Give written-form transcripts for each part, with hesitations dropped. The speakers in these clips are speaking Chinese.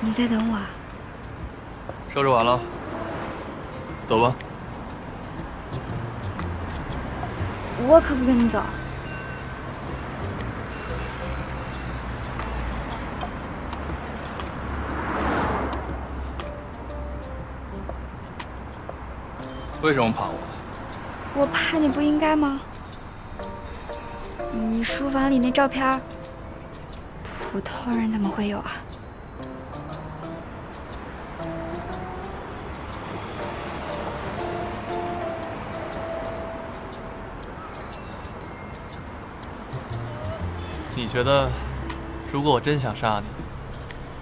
你在等我啊？收拾完了，走吧。我可不跟你走。为什么怕我？我怕你不应该吗？你书房里那照片，普通人怎么会有啊？你觉得，如果我真想杀你，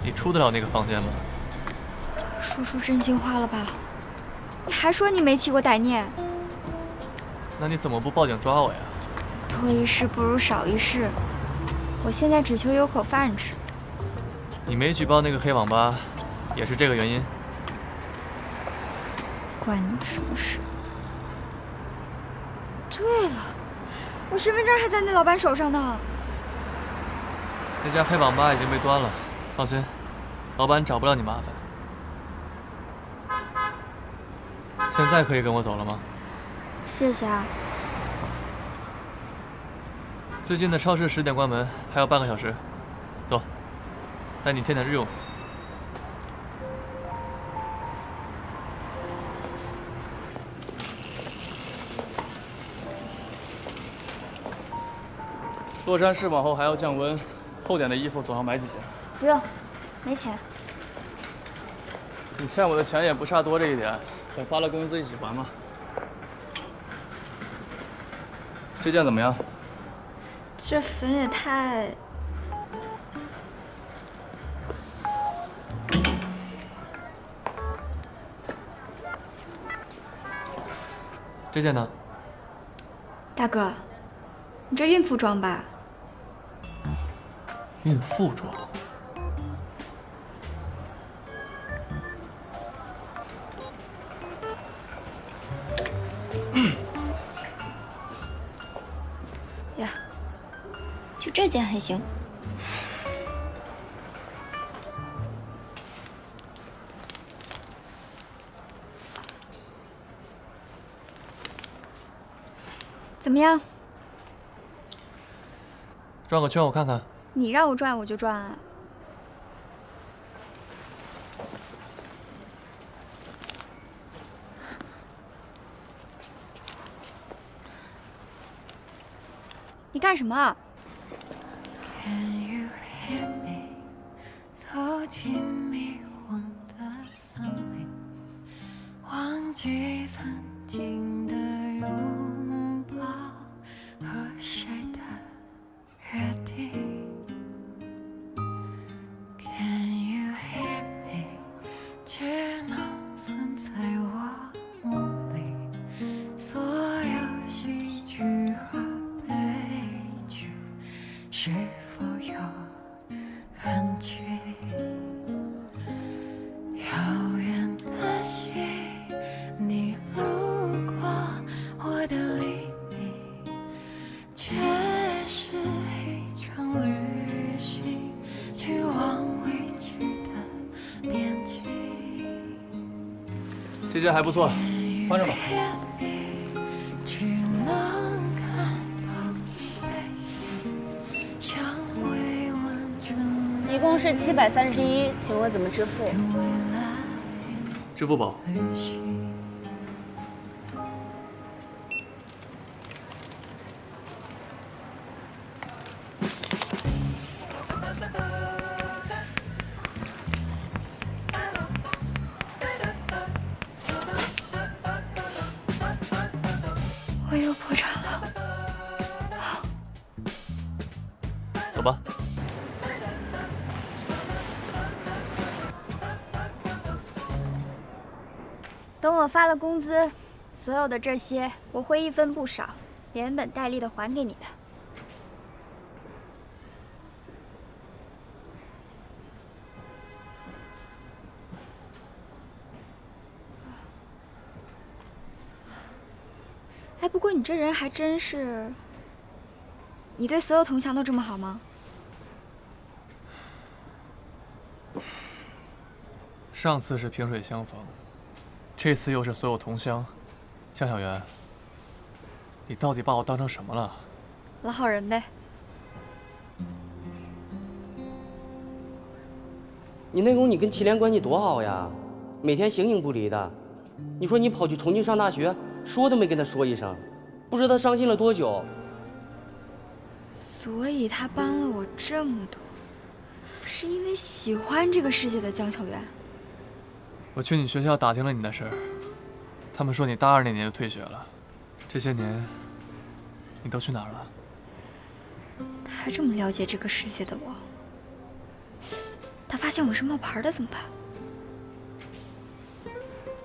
你出得了那个房间吗？说出真心话了吧？你还说你没起过歹念？那你怎么不报警抓我呀？多一事不如少一事。我现在只求有口饭吃。你没举报那个黑网吧，也是这个原因？关你什么事？对了，我身份证还在那老板手上呢。那家黑网吧已经被端了，放心，老板找不了你麻烦。现在可以跟我走了吗？谢谢啊。最近的超市10点关门，还有半个小时。走，带你添点日用。洛杉矶往后还要降温，厚点的衣服总要买几件。不用，没钱。你欠我的钱也不差多这一点，等发了工资一起还嘛。这件怎么样？这粉也太……这件呢？大哥，你这孕妇装吧？孕妇装。呀，就这件还行。怎么样？转个圈我看看。你让我转我就转啊。你干什么？走进迷惘的森林，忘记曾经的拥抱和谁的约定。Can you hear me？ 只能存在我梦里，所有喜剧和悲剧是否有痕迹？遥远的溪，你路过我的黎明，却是一场旅行，去往未知的边境。这件还不错，穿着吧。只能看到背影，像未完成一共是731，请问怎么支付？未来支付宝。旅行。我又破产了。走吧。等我发了工资，所有的这些我会一分不少，连本带利的还给你的。哎，不过你这人还真是……你对所有同乡都这么好吗？上次是萍水相逢，这次又是所有同乡。江小媛，你到底把我当成什么了？老好人呗。你内公，你跟祁连关系多好呀，每天形影不离的。你说你跑去重庆上大学，说都没跟他说一声，不知道他伤心了多久。所以他帮了我这么多，是因为喜欢这个世界的江小媛。我去你学校打听了你的事儿，他们说你大2那年就退学了，这些年你都去哪儿了？他这么了解这个世界的我，他发现我是冒牌的怎么办？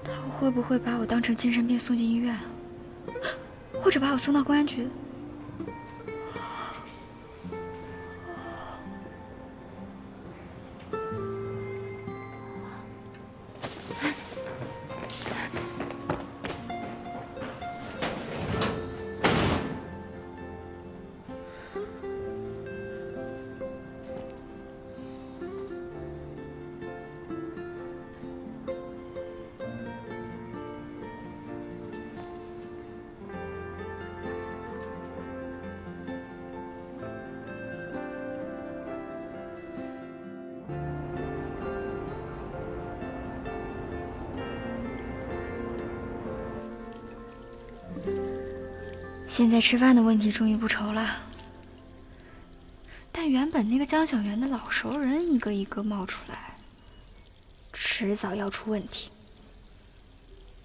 他会不会把我当成精神病送进医院啊？或者把我送到公安局？现在吃饭的问题终于不愁了，但原本那个江小媛的老熟人一个一个冒出来，迟早要出问题。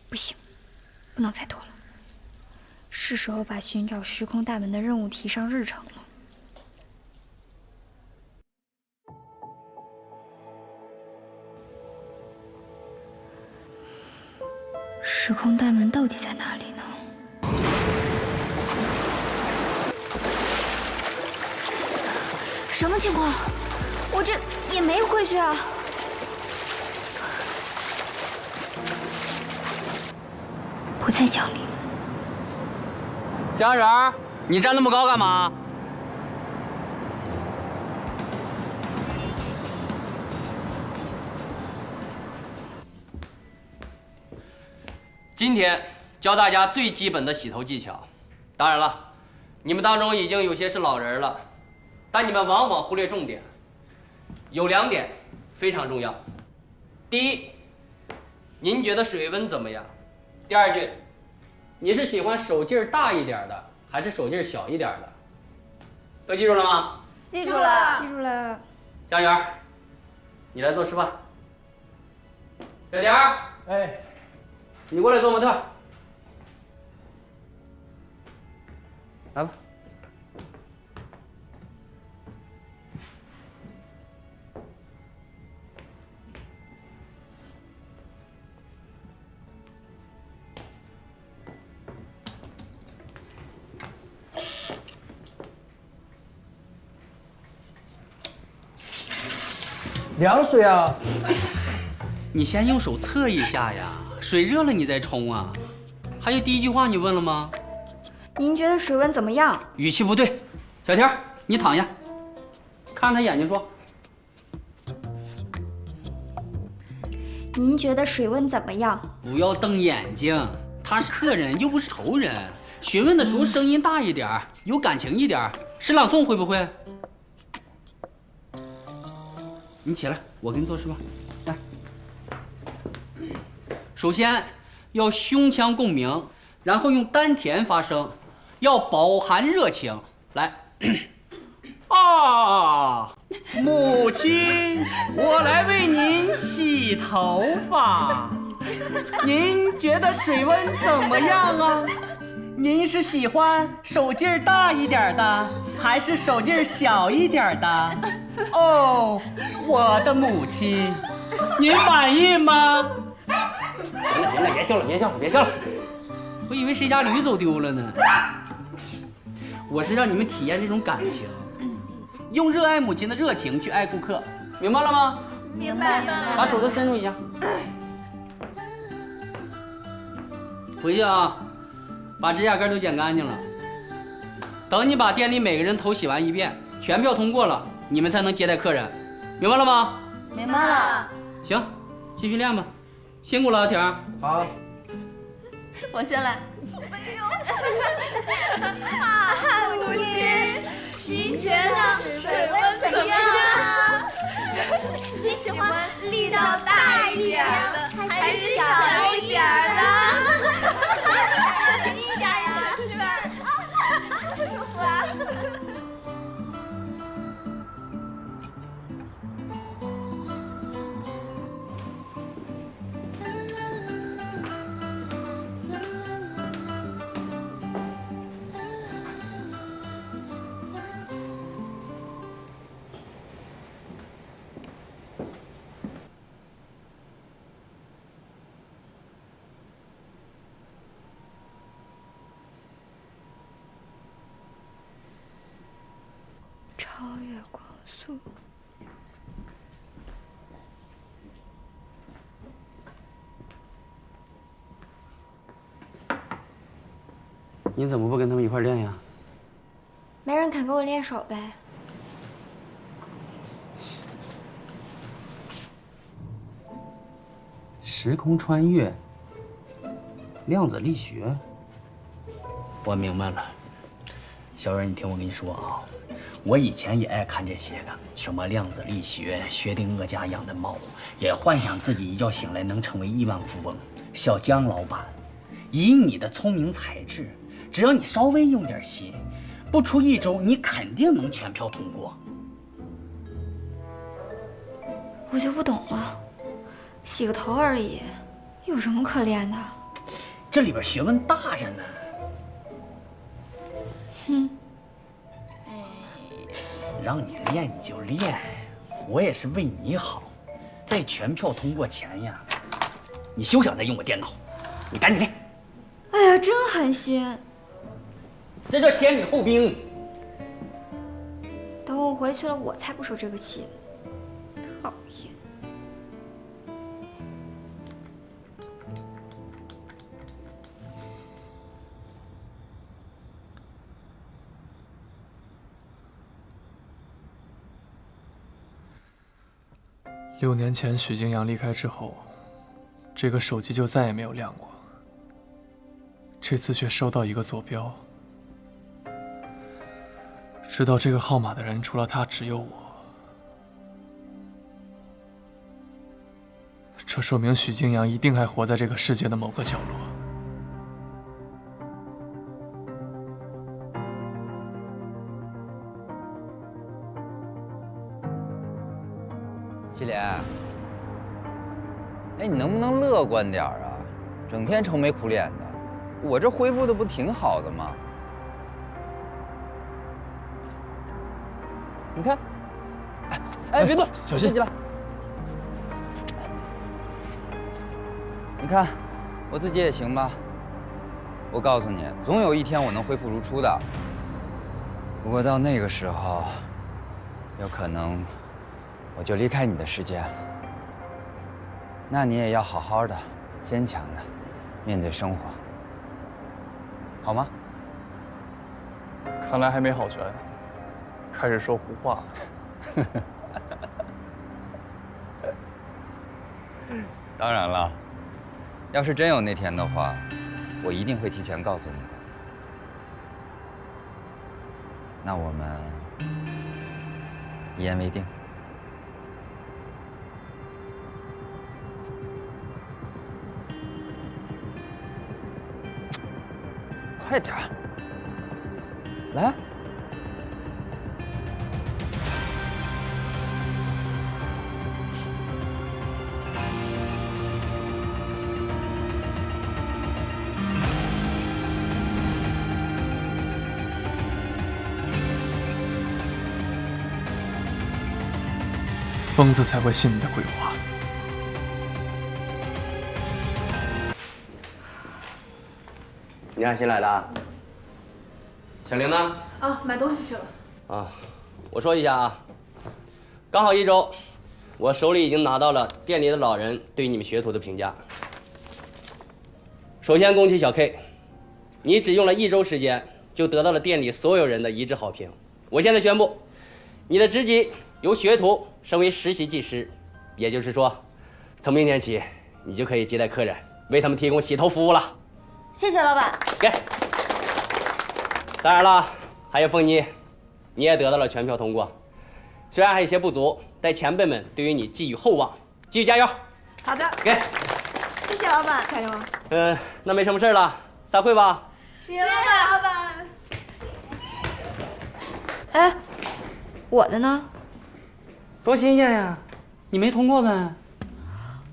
不行，不能再拖了，是时候把寻找时空大门的任务提上日程了。时空大门到底在哪里呢？什么情况？我这也没回去啊！不再降临。江媛，你站那么高干嘛？今天教大家最基本的洗头技巧。当然了，你们当中已经有些是老人了。但你们往往忽略重点，有2点非常重要。第一，您觉得水温怎么样？第二句，你是喜欢手劲儿大一点的，还是手劲儿小一点的？都记住了吗？记住了，记住了。江源，你来做示范。小田儿，哎，你过来做模特。来吧。凉水啊！你先用手测一下呀，水热了你再冲啊。还有第一句话你问了吗？您觉得水温怎么样？语气不对。小田，你躺下，看他眼睛说。您觉得水温怎么样？不要瞪眼睛，他是客人又不是仇人。询问的时候声音大一点，有感情一点。诗朗诵会不会？你起来，我给你做示范。来，首先要胸腔共鸣，然后用丹田发声，要饱含热情。来，啊，母亲，我来为您洗头发，您觉得水温怎么样啊？您是喜欢手劲儿大一点的，还是手劲儿小一点的？哦，我的母亲，您满意吗？行了行了，别笑了别笑了别笑了，我以为谁家驴走丢了呢。我是让你们体验这种感情，用热爱母亲的热情去爱顾客，明白了吗？明白。把手都伸出一下。回去啊，把指甲盖都剪干净了。等你把店里每个人头洗完一遍，全票通过了，你们才能接待客人，明白了吗？明白了。行，继续练吧，辛苦了啊，婷儿。好。我先来。母亲，您觉得水温怎么样啊？你喜欢力道大一点的，还是小一点的？一点呀，是吧？舒服啊。超越光速。你怎么不跟他们一块练呀？没人肯跟我练手呗。时空穿越，量子力学。我明白了，小蕊，你听我跟你说啊，我以前也爱看这些个，什么量子力学、薛定谔家养的猫，也幻想自己一觉醒来能成为亿万富翁。小江老板，以你的聪明才智，只要你稍微用点心，不出1周，你肯定能全票通过。我就不懂了，洗个头而已，有什么可练的？这里边学问大着呢。哼，让你练你就练，我也是为你好。在全票通过前呀，你休想再用我电脑，你赶紧练。哎呀，真狠心！这叫先礼后兵。等我回去了，我才不受这个气呢。讨厌。6年前许京阳离开之后，这个手机就再也没有亮过。这次却收到一个坐标，知道这个号码的人除了他只有我。这说明许京阳一定还活在这个世界的某个角落。金莲，哎，你能不能乐观点啊？整天愁眉苦脸的，我这恢复的不挺好的吗？你看，哎，别动，小心进去了。你看，我自己也行吧。我告诉你，总有一天我能恢复如初的。不过到那个时候，有可能我就离开你的世界了。那你也要好好的、坚强的面对生活，好吗？看来还没好全，开始说胡话了。当然了，要是真有那天的话，我一定会提前告诉你的。那我们一言为定。快点儿，来。疯子才会信你的鬼话。你俩新来的啊？小玲呢？啊，买东西去了。啊，我说一下啊，刚好1周，我手里已经拿到了店里的老人对你们学徒的评价。首先恭喜小 K， 你只用了1周时间就得到了店里所有人的一致好评。我现在宣布，你的职级由学徒升为实习技师，也就是说，从明天起，你就可以接待客人，为他们提供洗头服务了。谢谢老板。给。当然了，还有凤妮，你也得到了全票通过。虽然还有些不足，但前辈们对于你寄予厚望，继续加油。好的，给。谢谢老板。加油。那没什么事了，散会吧。谢谢老板。哎，我的呢？多新鲜呀！你没通过呗？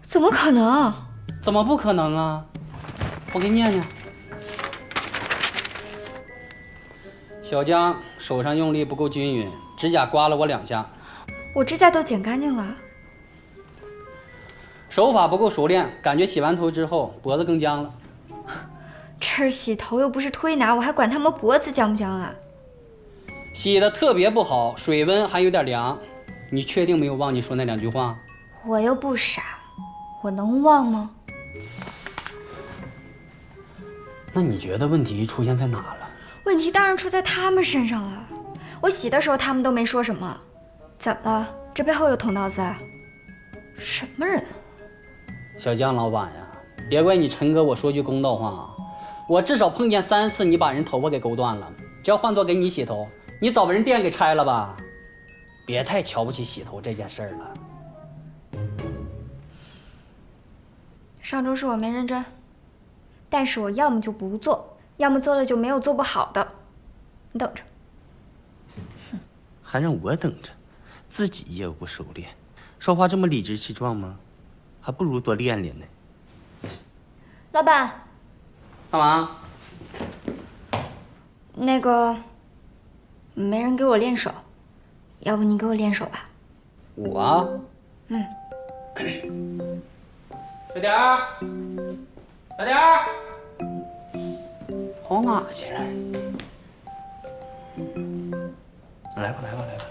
怎么可能？怎么不可能啊？我给你念念。小江手上用力不够均匀，指甲刮了我2下。我指甲都剪干净了。手法不够熟练，感觉洗完头之后脖子更僵了。这儿洗头又不是推拿，我还管他们脖子僵不僵啊？洗的特别不好，水温还有点凉。你确定没有忘记说那2句话？我又不傻，我能忘吗？那你觉得问题出现在哪了？问题当然出在他们身上了。我洗的时候他们都没说什么，怎么了？这背后有捅刀子啊？什么人啊？小江老板呀，别怪你陈哥，我说句公道话啊，我至少碰见3次你把人头发给勾断了。这要换做给你洗头，你早把人店给拆了吧？别太瞧不起洗头这件事儿了。上周是我没认真，但是我要么就不做，要么做了就没有做不好的。你等着。还让我等着，自己业务不熟练，说话这么理直气壮吗？还不如多练练呢。老板，干嘛？那个，没人给我练手，要不你给我练手吧？我？小点儿，小点儿，跑哪去了？来吧，来吧，来吧。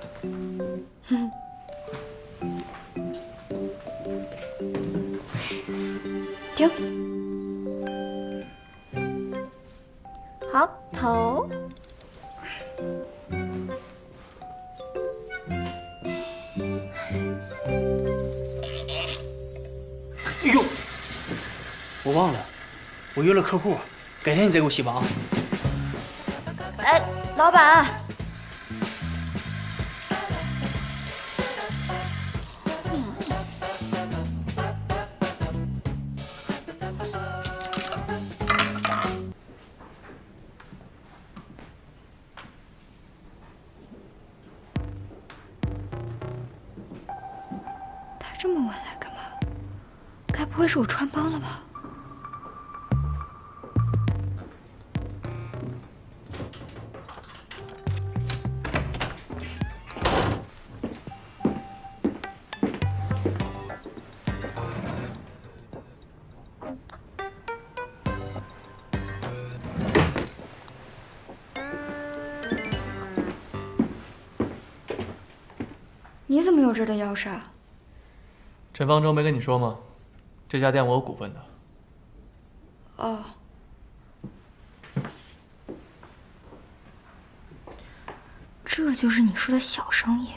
停。好，头。哎呦，我忘了，我约了客户，改天你再给我洗吧啊。哎，老板。他这么晚来干嘛？该不会是我穿帮了吧？你怎么有这儿的钥匙啊？陈方舟没跟你说吗？这家店我有股份的。哦。这就是你说的小生意。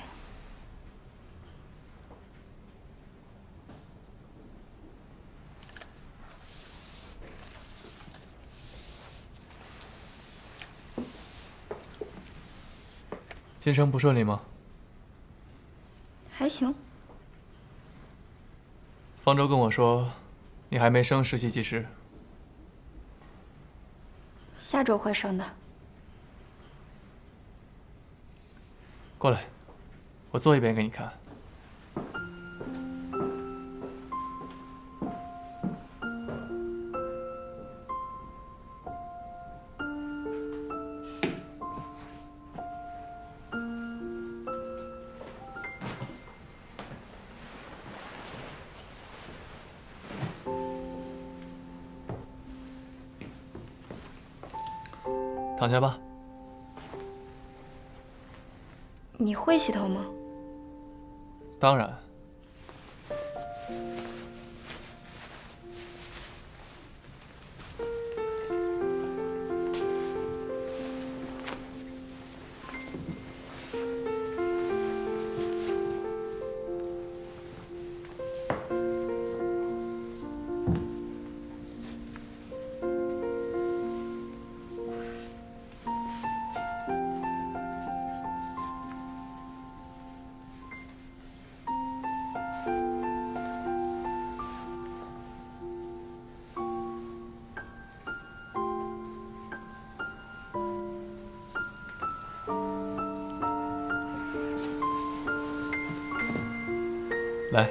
晋升不顺利吗？还行。方舟跟我说，你还没升实习技师。下周会升的。过来，我做一遍给你看。躺下吧。你会洗头吗？当然。来。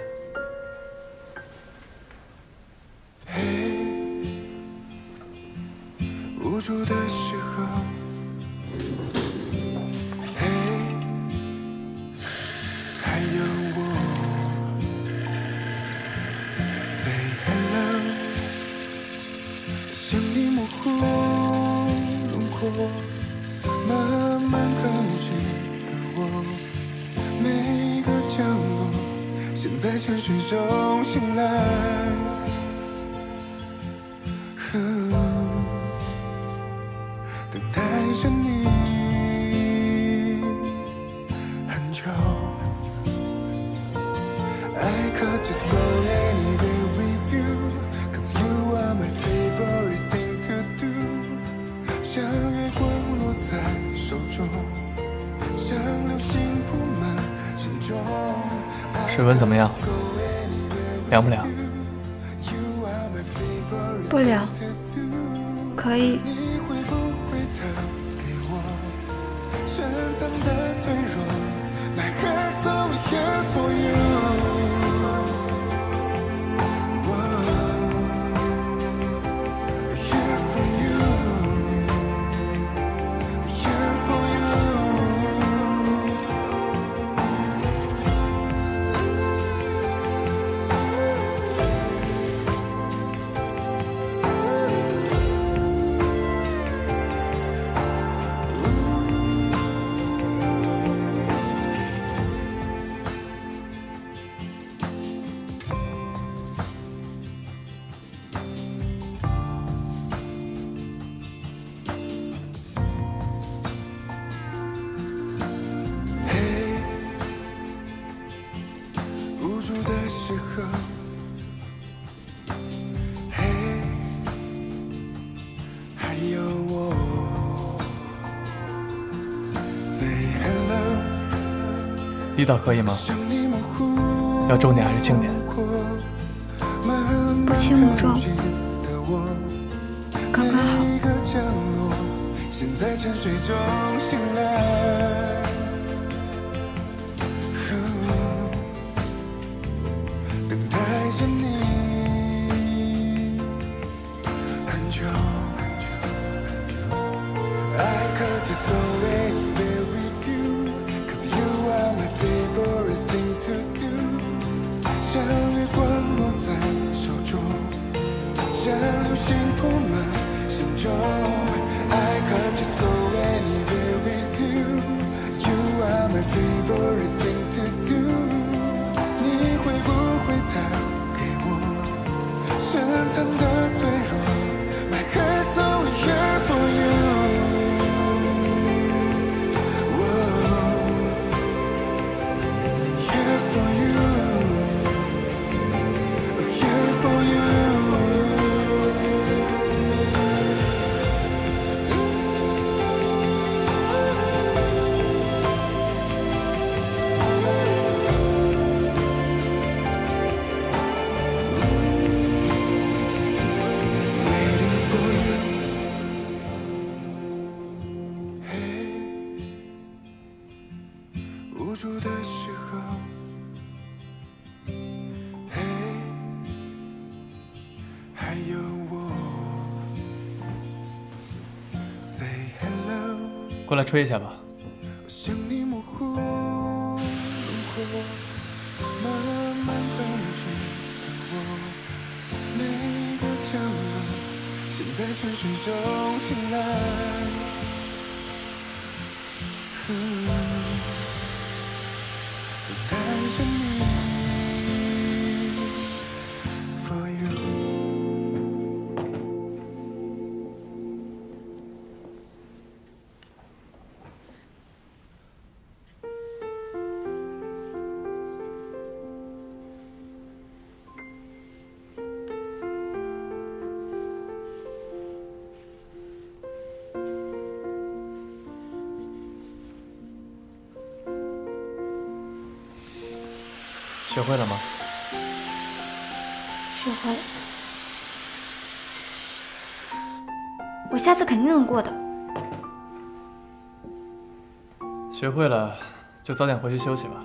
无助的时候，嘿，还有我 ，say hello， 想你模糊轮廓，慢慢靠近的我，每个角落，现在沉睡中醒来。等待着你很久 I could just go anywhere with you Cause you are my favorite thing to do 像月光落在手中像流星铺满心中水温怎么样？凉不凉？不凉，可以。深藏的脆弱 My heart's only here for you Here for you Here for you的时候，嘿，还有我 ，say hello， 离岛可以吗？要重点还是轻点？不轻不重，刚刚好。现在沉睡中醒来。着你很久 I could just go anywhere with you Cause you are my favorite thing to do 像月光落在手中像流星铺满心中 I could just go anywhere with you You are my favorite thing to do 你会不会太深藏的脆弱 My heart's only here for you Here for you Here for you无助的时候，嘿，还有我 ，say hello。过来吹一下吧。想你模糊轮廓，慢慢靠近我，每个角落，现在沉睡中醒来。带着你 for you 学会了吗？学会了，我下次肯定能过的。学会了就早点回去休息吧。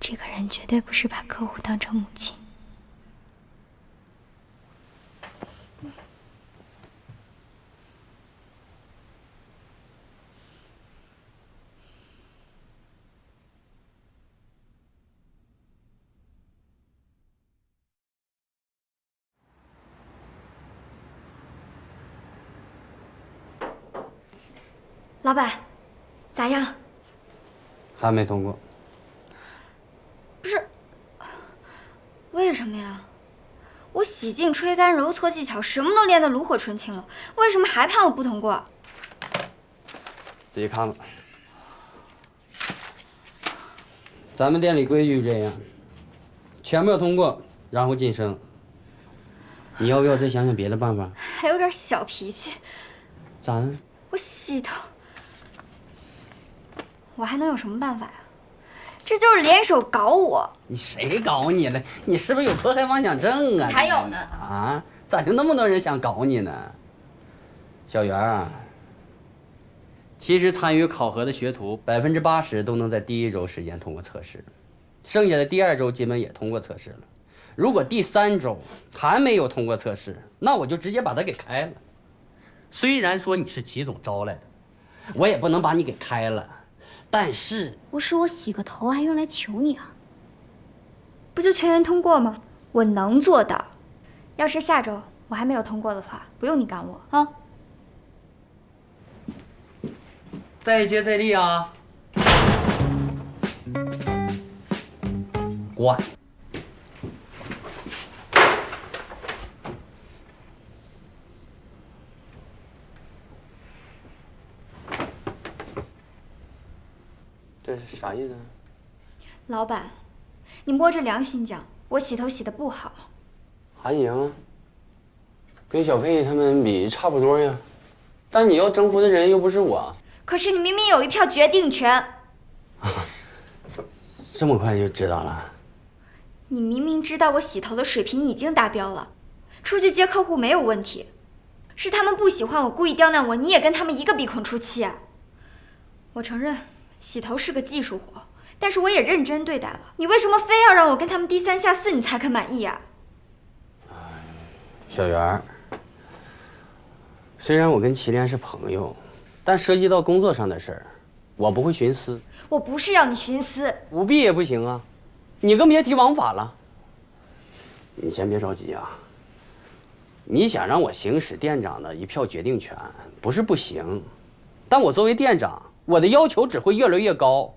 这个人绝对不是把客户当成母亲。老板，咋样？还没通过。不是，为什么呀？我洗净、吹干、揉搓技巧什么都练得炉火纯青了，为什么还怕我不通过？自己看吧。咱们店里规矩这样，全部要通过，然后晋升。你要不要再想想别的办法？还有点小脾气。咋的？我洗头，我还能有什么办法呀？这就是联手搞我。你谁搞你了？你是不是有迫害妄想症啊？才有呢！啊，咋就那么多人想搞你呢？小袁啊，其实参与考核的学徒80%都能在第1周时间通过测试，剩下的第2周基本也通过测试了。如果第3周还没有通过测试，那我就直接把他给开了。虽然说你是齐总招来的，我也不能把你给开了，但是不是我洗个头还用来求你啊？不就全员通过吗？我能做到。要是下周我还没有通过的话，不用你赶我啊。再接再厉啊！滚！这是啥意思？老板，你摸着良心讲，我洗头洗得不好吗？还行，跟小佩他们比差不多呀。但你要征服的人又不是我。可是你明明有一票决定权。这么快就知道了？你明明知道我洗头的水平已经达标了，出去接客户没有问题，是他们不喜欢我，故意刁难我，你也跟他们一个鼻孔出气啊！我承认洗头是个技术活，但是我也认真对待了。你为什么非要让我跟他们低3下4，你才肯满意啊？小袁，虽然我跟祁连是朋友，但涉及到工作上的事儿，我不会徇私。我不是要你徇私，舞弊也不行啊，你更别提王法了。你先别着急啊，你想让我行使店长的一票决定权，不是不行，但我作为店长，我的要求只会越来越高。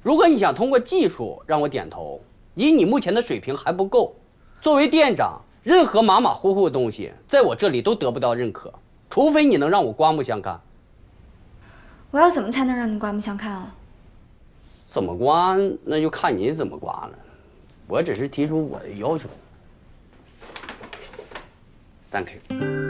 如果你想通过技术让我点头，以你目前的水平还不够。作为店长，任何马马虎虎的东西，在我这里都得不到认可，除非你能让我刮目相看。我要怎么才能让你刮目相看啊？怎么刮，那就看你怎么刮了。我只是提出我的要求。Thank you。